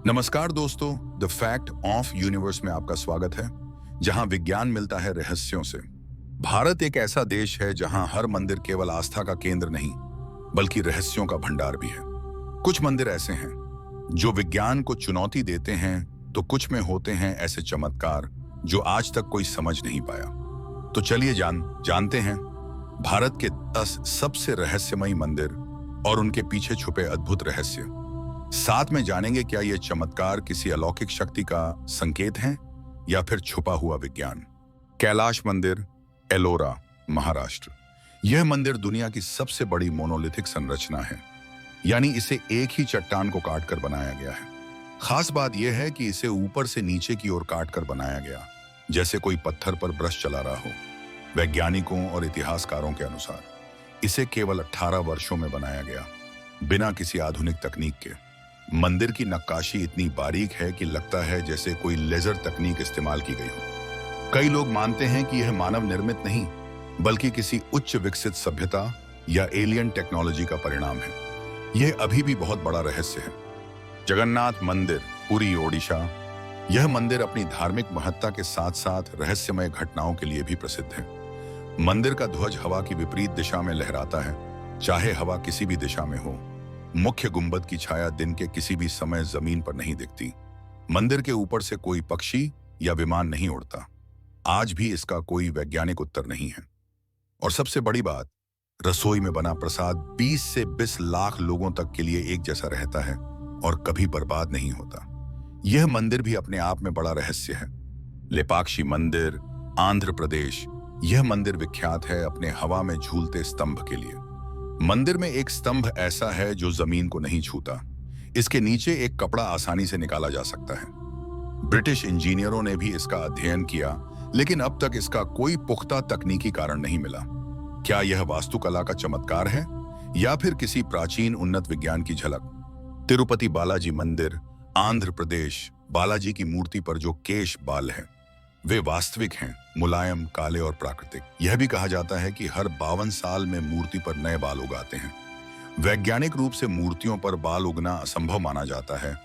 नमस्कार दोस्तों, the fact of universe में आपका स्वागत है, जहां विज्ञान मिलता है रहस्यों से। भारत एक ऐसा देश है जहां हर मंदिर केवल आस्था का केंद्र नहीं, बल्कि रहस्यों का भंडार भी है। कुछ मंदिर ऐसे हैं जो विज्ञान को चुनौती देते हैं, तो कुछ में होते हैं ऐसे चमत्कार जो आज तक कोई समझ नहीं पाया। तो चलिए जानते हैं भारत के 10 सबसे रहस्यमयी मंदिर और उनके पीछे छुपे अद्भुत रहस्य। साथ में जानेंगे क्या ये चमत्कार किसी अलौकिक शक्ति का संकेत हैं या फिर छुपा हुआ विज्ञान। कैलाश मंदिर, एलोरा, महाराष्ट्र। यह मंदिर दुनिया की सबसे बड़ी मोनोलिथिक संरचना है, यानी इसे एक ही चट्टान को काटकर बनाया गया है। खास बात यह है कि इसे ऊपर से नीचे की ओर काटकर बनाया गया, जैसे कोई पत्थर पर ब्रश चला रहा हो। वैज्ञानिकों और इतिहासकारों के अनुसार इसे केवल 18 वर्षों में बनाया गया, बिना किसी आधुनिक तकनीक के। मंदिर की नक्काशी इतनी बारीक है कि लगता है जैसे कोई लेजर तकनीक इस्तेमाल की गई हो। कई लोग मानते हैं कि यह मानव निर्मित नहीं, बल्कि किसी उच्च विकसित सभ्यता या एलियन टेक्नोलॉजी का परिणाम है। यह अभी भी बहुत बड़ा रहस्य है। जगन्नाथ मंदिर, पुरी, ओडिशा। यह मंदिर अपनी धार्मिक महत्ता के साथ साथ रहस्यमय घटनाओं के लिए भी प्रसिद्ध है। मंदिर का ध्वज हवा की विपरीत दिशा में लहराता है, चाहे हवा किसी भी दिशा में हो। मुख्य गुंबद की छाया दिन के किसी भी समय जमीन पर नहीं दिखती। मंदिर के ऊपर से कोई पक्षी या विमान नहीं उड़ता। आज भी इसका कोई वैज्ञानिक उत्तर नहीं है। और सबसे बड़ी बात, रसोई में बना प्रसाद 20 से 20 लाख लोगों तक के लिए एक जैसा रहता है और कभी बर्बाद नहीं होता। यह मंदिर भी अपने आप में बड़ा रहस्य है। लेपाक्षी मंदिर, आंध्र प्रदेश। यह मंदिर विख्यात है अपने हवा में झूलते स्तंभ के लिए। मंदिर में एक स्तंभ ऐसा है जो जमीन को नहीं छूता। इसके नीचे एक कपड़ा आसानी से निकाला जा सकता है। ब्रिटिश इंजीनियरों ने भी इसका अध्ययन किया, लेकिन अब तक इसका कोई पुख्ता तकनीकी कारण नहीं मिला। क्या यह वास्तुकला का चमत्कार है या फिर किसी प्राचीन उन्नत विज्ञान की झलक? तिरुपति बालाजी मंदिर, आंध्र प्रदेश। बालाजी की मूर्ति पर जो केश बाल हैं, वे वास्तविक हैं, मुलायम, काले और प्राकृतिक। यह भी कहा जाता है कि हर 52 साल में मूर्ति पर नए बाल उगाते हैं। वैज्ञानिक रूप से मूर्तियों पर बाल उगना असंभव माना जाता है,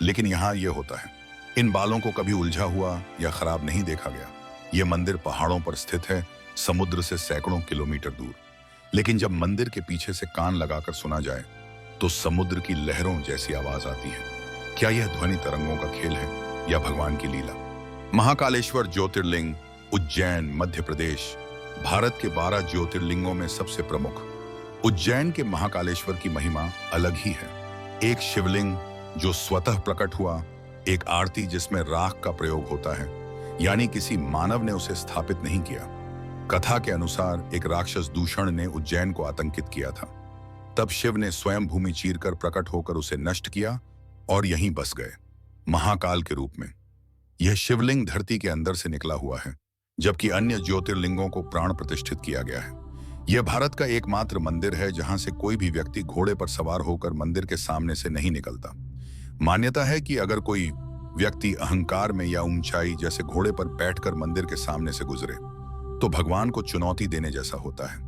लेकिन यहाँ यह होता है। इन बालों को कभी उलझा हुआ या खराब नहीं देखा गया। यह मंदिर पहाड़ों पर स्थित है, समुद्र से सैकड़ों किलोमीटर दूर। लेकिन जब मंदिर के पीछे से कान लगाकर सुना जाए तो समुद्र की लहरों जैसी आवाज आती है। क्या यह ध्वनि तरंगों का खेल है या भगवान की लीला? महाकालेश्वर ज्योतिर्लिंग, उज्जैन, मध्य प्रदेश। भारत के 12 ज्योतिर्लिंगों में सबसे प्रमुख उज्जैन के महाकालेश्वर की महिमा अलग ही है। एक शिवलिंग जो स्वतः प्रकट हुआ, एक आरती जिसमें राख का प्रयोग होता है, यानी किसी मानव ने उसे स्थापित नहीं किया। कथा के अनुसार एक राक्षस दूषण ने उज्जैन को आतंकित किया था। तब शिव ने स्वयं भूमि चीरकर प्रकट होकर उसे नष्ट किया और यहीं बस गए, महाकाल के रूप में। यह शिवलिंग धरती के अंदर से निकला हुआ है, जबकि अन्य ज्योतिर्लिंगों को प्राण प्रतिष्ठित किया गया है। यह भारत का एकमात्र मंदिर है जहां से कोई भी व्यक्ति घोड़े पर सवार होकर मंदिर के सामने से नहीं निकलता। मान्यता है कि अगर कोई व्यक्ति अहंकार में या ऊंचाई जैसे घोड़े पर बैठकर मंदिर के सामने से गुजरे तो भगवान को चुनौती देने जैसा होता है।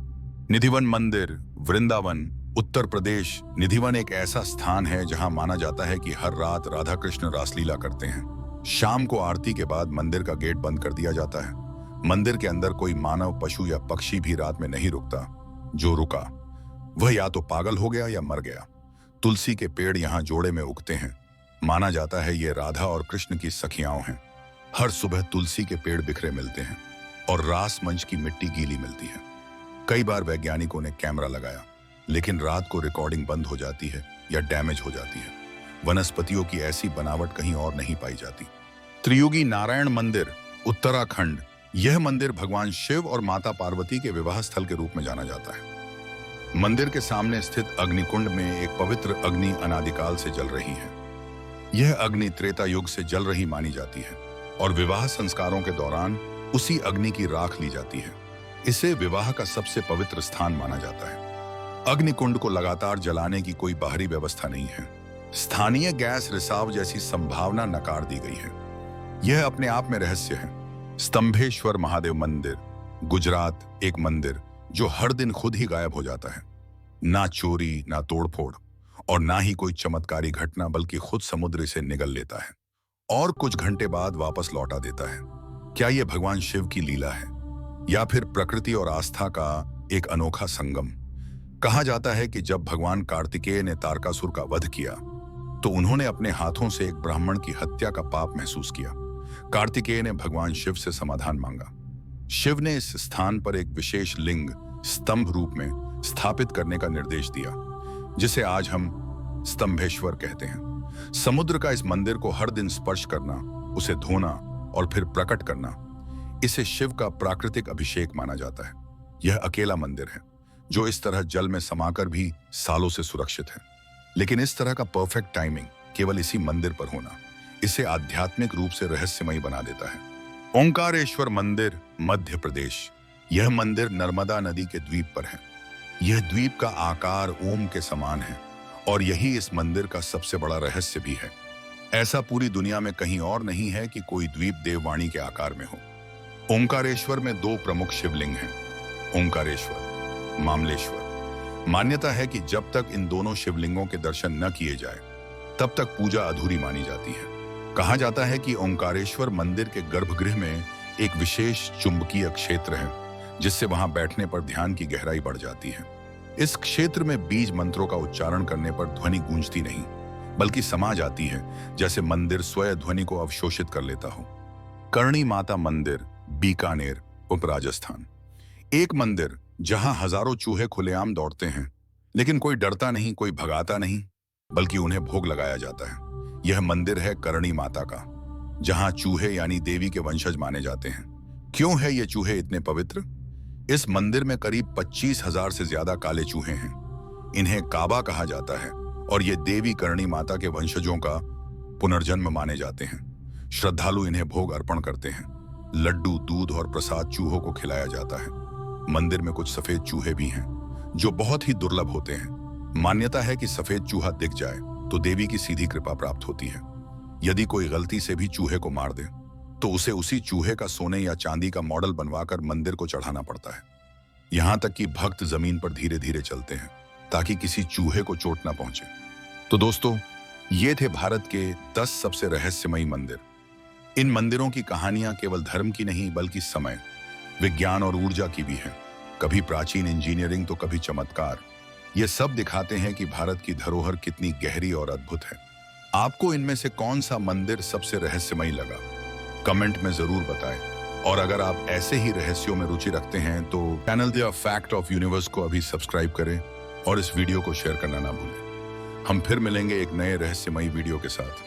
निधिवन मंदिर, वृंदावन, उत्तर प्रदेश। निधिवन एक ऐसा स्थान है जहां माना जाता है कि हर रात राधा कृष्ण रासलीला करते हैं। शाम को आरती के बाद मंदिर का गेट बंद कर दिया जाता है। मंदिर के अंदर कोई मानव, पशु या पक्षी भी रात में नहीं रुकता। जो रुका वह या तो पागल हो गया या मर गया। तुलसी के पेड़ यहाँ जोड़े में उगते हैं। माना जाता है ये राधा और कृष्ण की सखियाओं हैं। हर सुबह तुलसी के पेड़ बिखरे मिलते हैं और रास मंच की मिट्टी गीली मिलती है। कई बार वैज्ञानिकों ने कैमरा लगाया, लेकिन रात को रिकॉर्डिंग बंद हो जाती है या डैमेज हो जाती है। वनस्पतियों की ऐसी बनावट कहीं और नहीं पाई जाती। त्रियुगी नारायण मंदिर, उत्तराखंड। यह मंदिर भगवान शिव और माता पार्वती के विवाह स्थल के रूप में जाना जाता है। मंदिर के सामने स्थित अग्निकुंड में एक पवित्र अग्नि अनादिकाल से जल रही है। यह अग्नि त्रेता युग से जल रही मानी जाती है और विवाह संस्कारों के दौरान उसी अग्नि की राख ली जाती है। इसे विवाह का सबसे पवित्र स्थान माना जाता है। अग्निकुंड को लगातार जलाने की कोई बाहरी व्यवस्था नहीं है। स्थानीय गैस रिसाव जैसी संभावना नकार दी गई है। यह अपने आप में रहस्य है। स्तंभेश्वर महादेव मंदिर, गुजरात। एक मंदिर जो हर दिन खुद ही गायब हो जाता है। ना चोरी, ना तोड़फोड़ और ना ही कोई चमत्कारी घटना, बल्कि खुद समुद्र इसे निगल लेता है और कुछ घंटे बाद वापस लौटा देता है। क्या यह भगवान शिव की लीला है या फिर प्रकृति और आस्था का एक अनोखा संगम? कहा जाता है कि जब भगवान कार्तिकेय ने तारकासुर का वध किया तो उन्होंने अपने हाथों से एक ब्राह्मण की हत्या का पाप महसूस किया। कार्तिकेय ने भगवान शिव से समाधान मांगा। शिव ने इस स्थान पर एक विशेष लिंग स्तंभ रूप में स्थापित करने का निर्देश दिया, जिसे आज हम स्तंभेश्वर कहते हैं। समुद्र का इस मंदिर को हर दिन स्पर्श करना, उसे धोना और फिर प्रकट करना, इसे शिव का प्राकृतिक अभिषेक माना जाता है। यह अकेला मंदिर है जो इस तरह जल में समाकर भी सालों से सुरक्षित है। लेकिन इस तरह का परफेक्ट टाइमिंग केवल इसी मंदिर पर होना इसे आध्यात्मिक रूप से रहस्यमयी बना देता है। ओंकारेश्वर मंदिर, मध्य प्रदेश। यह मंदिर नर्मदा नदी के द्वीप पर है। यह द्वीप का आकार ओम के समान है और यही इस मंदिर का सबसे बड़ा रहस्य भी है। ऐसा पूरी दुनिया में कहीं और नहीं है कि कोई द्वीप देववाणी के आकार में हो। ओंकारेश्वर में दो प्रमुख शिवलिंग हैं, ओंकारेश्वर, मामलेश्वर। मान्यता है कि जब तक इन दोनों शिवलिंगों के दर्शन न किए जाए तब तक पूजा अधूरी मानी जाती है। कहा जाता है कि ओंकारेश्वर मंदिर के गर्भगृह में एक विशेष चुंबकीय क्षेत्र है जिससे वहां बैठने पर ध्यान की गहराई बढ़ जाती है। इस क्षेत्र में बीज मंत्रों का उच्चारण करने पर ध्वनि गूंजती नहीं, बल्कि समा जाती है, जैसे मंदिर स्वयं ध्वनि को अवशोषित कर लेता हो। करणी माता मंदिर, बीकानेर, उप राजस्थान। एक मंदिर जहां हजारों चूहे खुलेआम दौड़ते हैं, लेकिन कोई डरता नहीं, कोई भगाता नहीं, बल्कि उन्हें भोग लगाया जाता है। यह मंदिर है करणी माता का, जहां चूहे यानी देवी के वंशज माने जाते हैं। क्यों है ये चूहे इतने पवित्र? इस मंदिर में करीब 25,000 से ज्यादा काले चूहे हैं। इन्हें काबा कहा जाता है और ये देवी करणी माता के वंशजों का पुनर्जन्म माने जाते हैं। श्रद्धालु इन्हें भोग अर्पण करते हैं। लड्डू, दूध और प्रसाद चूहों को खिलाया जाता है। मंदिर में कुछ सफेद चूहे भी हैं जो बहुत ही दुर्लभ होते हैं। मान्यता है कि सफेद चूहा दिख जाए तो देवी की सीधी कृपा प्राप्त होती है। यदि कोई गलती से भी चूहे को मार दे तो उसे उसी चूहे का सोने या चांदी का मॉडल बनवाकर मंदिर को चढ़ाना पड़ता है। यहां तक कि भक्त जमीन पर धीरे धीरे चलते हैं ताकि किसी चूहे को चोट ना पहुंचे। तो दोस्तों, ये थे भारत के 10 सबसे रहस्यमयी मंदिर। इन मंदिरों की कहानियां केवल धर्म की नहीं, बल्कि समय, विज्ञान और ऊर्जा की भी है। कभी प्राचीन इंजीनियरिंग तो कभी चमत्कार। ये सब दिखाते हैं कि भारत की धरोहर कितनी गहरी और अद्भुत है। आपको इनमें से कौन सा मंदिर सबसे रहस्यमयी लगा? कमेंट में जरूर बताएं। और अगर आप ऐसे ही रहस्यों में रुचि रखते हैं तो channel the fact of universe को अभी सब्सक्राइब करें और इस वीडियो को शेयर करना ना भूलें। हम फिर मिलेंगे एक नए रहस्यमयी वीडियो के साथ।